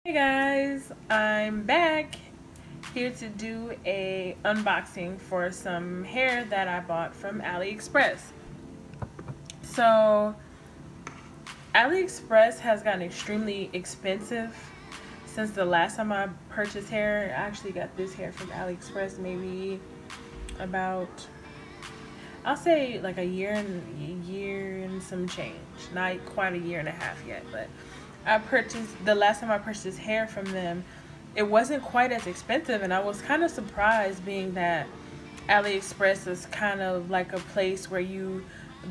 Hey guys, I'm back here to do a unboxing for some hair that I bought from Aliexpress. So Aliexpress has gotten extremely expensive since the last time I purchased hair. I actually got this hair from Aliexpress maybe about, I'll say like a year and some change. Not quite a year and a half yet, but the last time I purchased hair from them, it wasn't quite as expensive, and I was kind of surprised, being that AliExpress is kind of like a place where you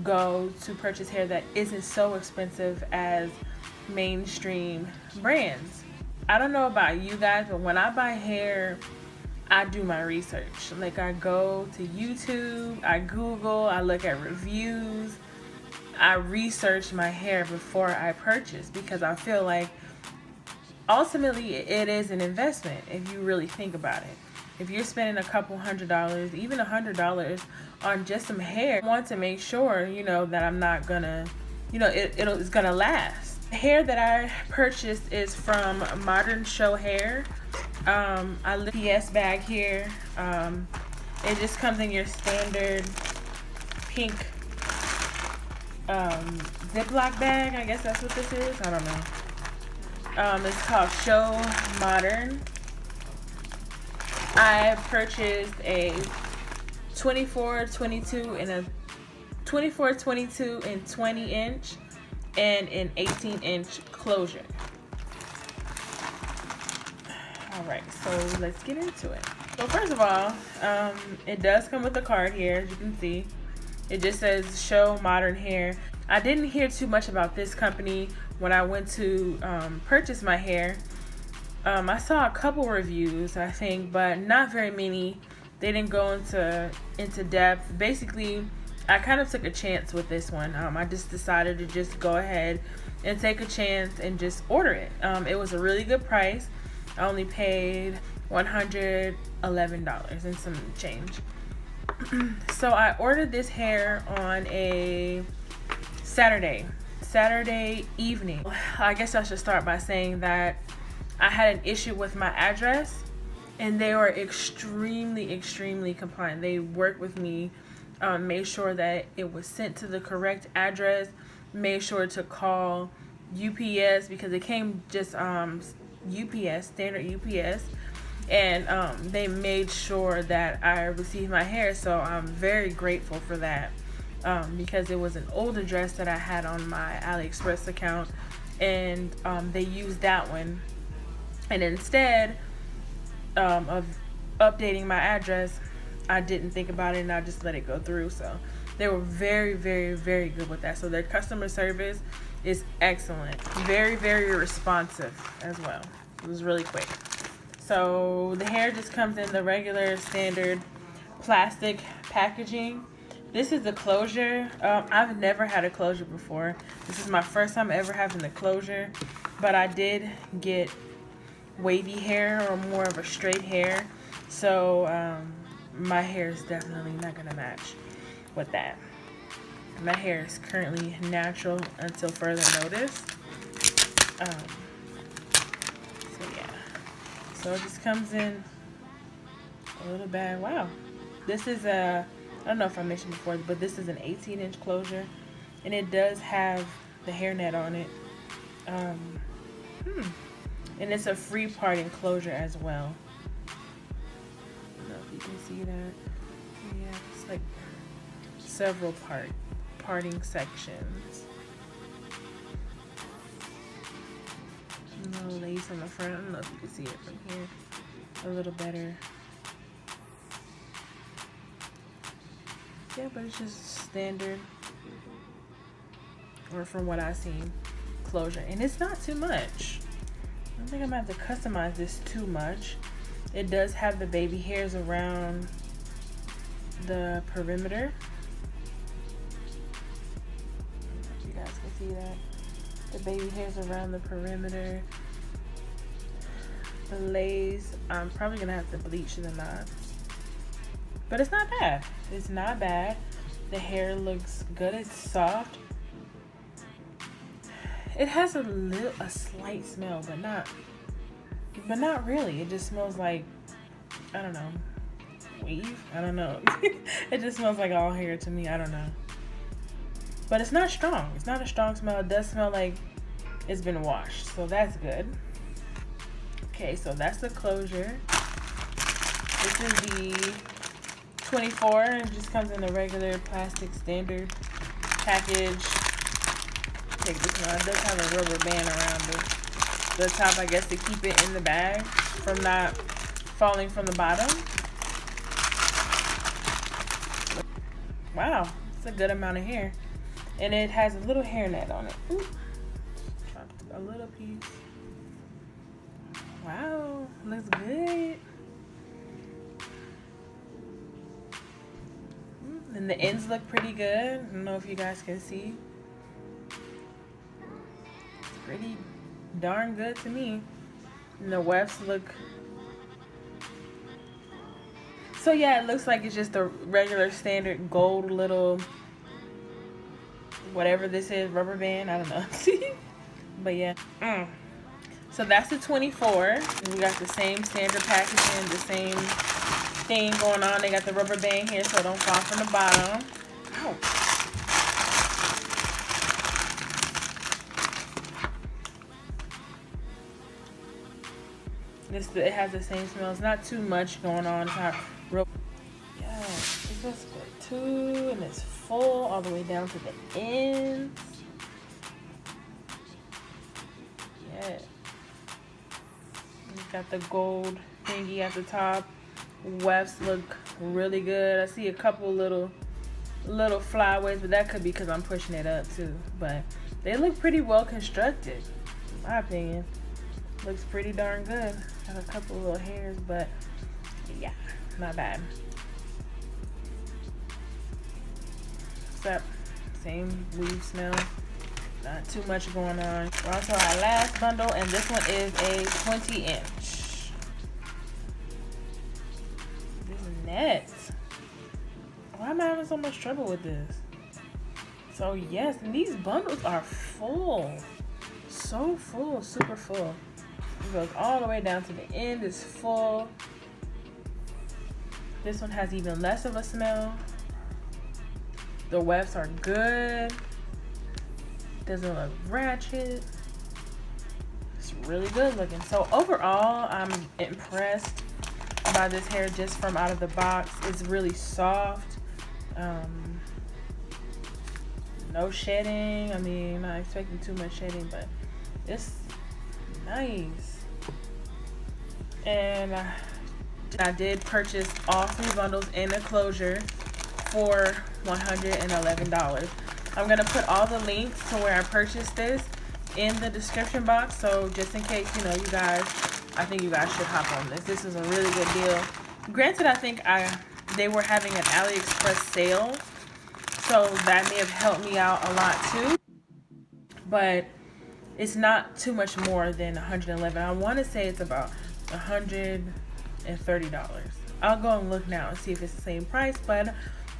go to purchase hair that isn't so expensive as mainstream brands. I don't know about you guys, but when I buy hair, I do my research. Like, I go to YouTube, I Google, I look at reviews, I research my hair before I purchase, because I feel like ultimately it is an investment if you really think about it. If you're spending a couple $100, even $100 on just some hair, I want to make sure, that I'm not gonna, it's gonna last. The hair that I purchased is from Modern Show Hair. I love the PS bag here. It just comes in your standard pink Ziploc bag. I guess that's what this is. I don't know. It's called Show Modern. I purchased a 24, 22, and a 24, 22, and 20 inch, and an 18-inch closure. Alright, so let's get into it. So first of all, it does come with a card here, as you can see. It just says Show Modern Hair. I didn't hear too much about this company when I went to purchase my hair. I saw a couple reviews, I think, but not very many. They didn't go into depth. Basically, I kind of took a chance with this one. I just decided to just go ahead and take a chance and just order it. It was a really good price. I only paid $111 and some change. So I ordered this hair on a Saturday evening. I guess I should start by saying that I had an issue with my address, and they were extremely compliant. They worked with me, made sure that it was sent to the correct address, made sure to call UPS, because it came just UPS, standard UPS, and they made sure that I received my hair. So I'm very grateful for that, because it was an old address that I had on my AliExpress account, and they used that one, and instead of updating my address, I didn't think about it and I just let it go through. So they were very good with that. So their customer service is excellent, very responsive as well. It was really quick. So the hair just comes in the regular standard plastic packaging. This is the closure. I've never had a closure before. This is my first time ever having the closure, but I did get wavy hair, or more of a straight hair. So my hair is definitely not gonna match with that. My hair is currently natural until further notice. So yeah. So it just comes in a little bag. Wow. This is I don't know if I mentioned before, but this is an 18-inch closure, and it does have the hairnet on it. And it's a free parting closure as well. I don't know if you can see that. Yeah, it's like several parting sections. No lace on the front. I don't know if you can see it from here a little better. Yeah, but it's just standard, or from what I've seen, closure. And it's not too much. I don't think I'm gonna have to customize this too much. It does have the baby hairs around the perimeter. I don't know if you guys can see that. The baby hairs around the perimeter. The lace, I'm probably gonna have to bleach the knots. But it's not bad. It's not bad. The hair looks good. It's soft. It has a slight smell, but not but not really. It just smells like, I don't know, weave? I don't know. It just smells like all hair to me. I don't know. But it's not strong. It's not a strong smell. It does smell like it's been washed. So that's good. Okay, so that's the closure. This is the 24. It just comes in a regular plastic standard package. Take this one. It does have a rubber band around the top, I guess, to keep it in the bag from not falling from the bottom. Wow, it's a good amount of hair. And it has a little hairnet on it. Ooh. Dropped a little piece. Wow, looks good. And the ends look pretty good. I don't know if you guys can see. It's pretty darn good to me. And the wefts look. So yeah, it looks like it's just a regular standard gold little, whatever this is, rubber band. I don't know. But yeah. So that's the 24. And we got the same standard packaging, the same thing going on. They got the rubber band here so it don't fall from the bottom. Ouch. It has the same smell. It's not too much going on. It's not real. Yeah, this looks good too. And it's full all the way down to the ends. Yeah. It's got the gold thingy at the top. Wefts look really good. I see a couple little flyaways, but that could be because I'm pushing it up too. But they look pretty well constructed, in my opinion. Looks pretty darn good. Got a couple little hairs, but yeah, not bad. Except same weave smell. Not too much going on. We're on to our last bundle, and this one is a 20-inch. This net. Why am I having so much trouble with this? So yes, and these bundles are full. So full, super full. It goes all the way down to the end. It's full. This one has even less of a smell. The wefts are good. Doesn't look ratchet. It's really good looking. So overall, I'm impressed by this hair just from out of the box. It's really soft. No shedding. I mean, not expecting too much shedding, but it's nice. And I did purchase all 3 bundles in a closure for $111. I'm gonna put all the links to where I purchased this in the description box, so just in case, you know, you guys, I think you guys should hop on this. This is a really good deal. Granted, I think they were having an Aliexpress sale, so that may have helped me out a lot too, but it's not too much more than $111. I want to say it's about $130. I'll go and look now and see if it's the same price, but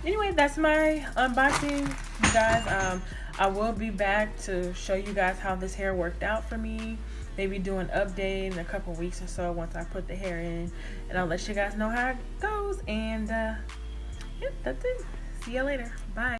anyway, that's my unboxing, you guys. I will be back to show you guys how this hair worked out for me. Maybe do an update in a couple weeks or so once I put the hair in, and I'll let you guys know how it goes. And yeah, that's it. See you later. Bye.